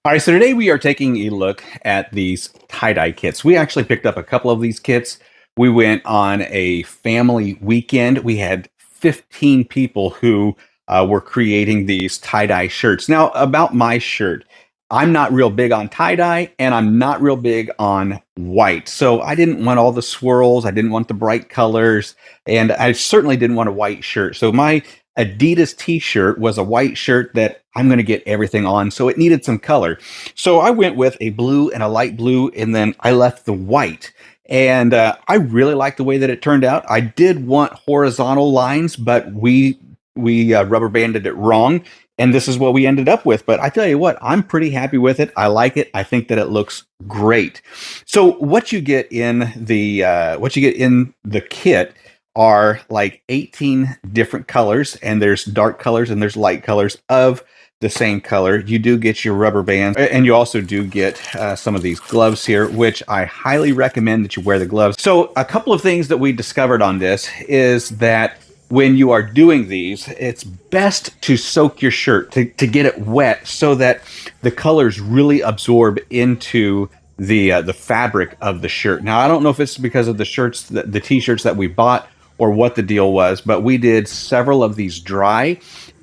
All right, so today we are taking a look at these tie-dye kits. We actually picked up a couple of these kits. We went on a family weekend. We had 15 people who were creating these tie-dye shirts. Now, about my shirt, I'm not real big on tie-dye and I'm not real big on white. So I didn't want all the swirls. I didn't want the bright colors. And I certainly didn't want a white shirt. So my Adidas t-shirt was a white shirt that I'm going to get everything on, so it needed some color. So I went with a blue and a light blue, and then I left the white. And I really like the way that it turned out. I did want horizontal lines, but we rubber banded it wrong, and this is what we ended up with. But I tell you what, I'm pretty happy with it. I like it. I think that it looks great. So what you get in the kit are like 18 different colors, and there's dark colors and there's light colors of the same color. You do get your rubber bands, and you also do get some of these gloves here, which I highly recommend that you wear the gloves. So a couple of things that we discovered on this is that when you are doing these, it's best to soak your shirt to get it wet so that the colors really absorb into the fabric of the shirt. Now, I don't know if it's because of the shirts, the t-shirts that we bought, or what the deal was, but we did several of these dry,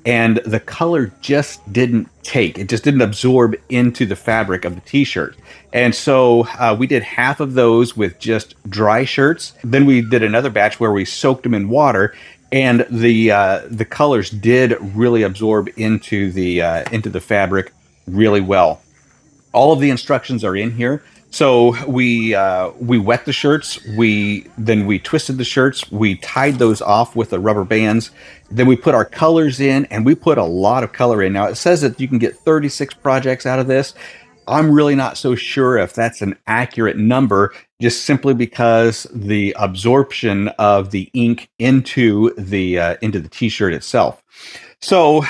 and the color just didn't take. It just didn't absorb into the fabric of the t-shirt. And so we did half of those with just dry shirts. Then we did another batch where we soaked them in water, and the colors did really absorb into the fabric really well. All of the instructions are in here. So we wet the shirts. We twisted the shirts. We tied those off with the rubber bands. Then we put our colors in, and we put a lot of color in. Now it says that you can get 36 projects out of this. I'm really not so sure if that's an accurate number, just simply because the absorption of the ink into the t-shirt itself. So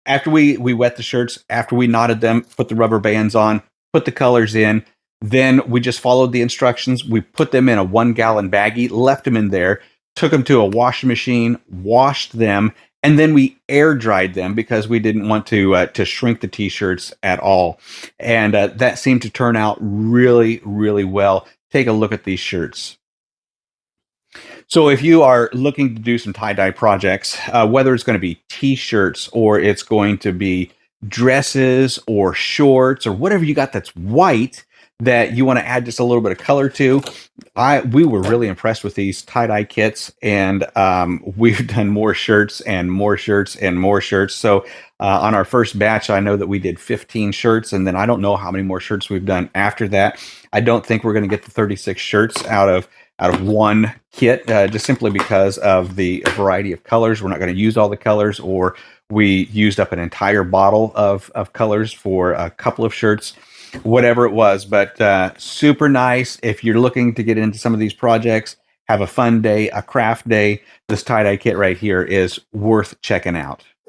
after we wet the shirts, after we knotted them, put the rubber bands on, put the colors in, then we just followed the instructions. We put them in a 1-gallon baggie, left them in there, took them to a washing machine, washed them, and then we air dried them because we didn't want to shrink the t-shirts at all. And that seemed to turn out really, really well. Take a look at these shirts. So if you are looking to do some tie-dye projects, whether it's going to be t-shirts or it's going to be dresses or shorts or whatever you got that's white that you want to add just a little bit of color to, we were really impressed with these tie-dye kits, and we've done more shirts and more shirts and more shirts. So on our first batch, I know that we did 15 shirts, and then I don't know how many more shirts we've done after that. I don't think we're going to get the 36 shirts out of one kit, just simply because of the variety of colors. We're not going to use all the colors, or we used up an entire bottle of colors for a couple of shirts, whatever it was. But super nice. If you're looking to get into some of these projects, have a fun day, a craft day, this tie-dye kit right here is worth checking out.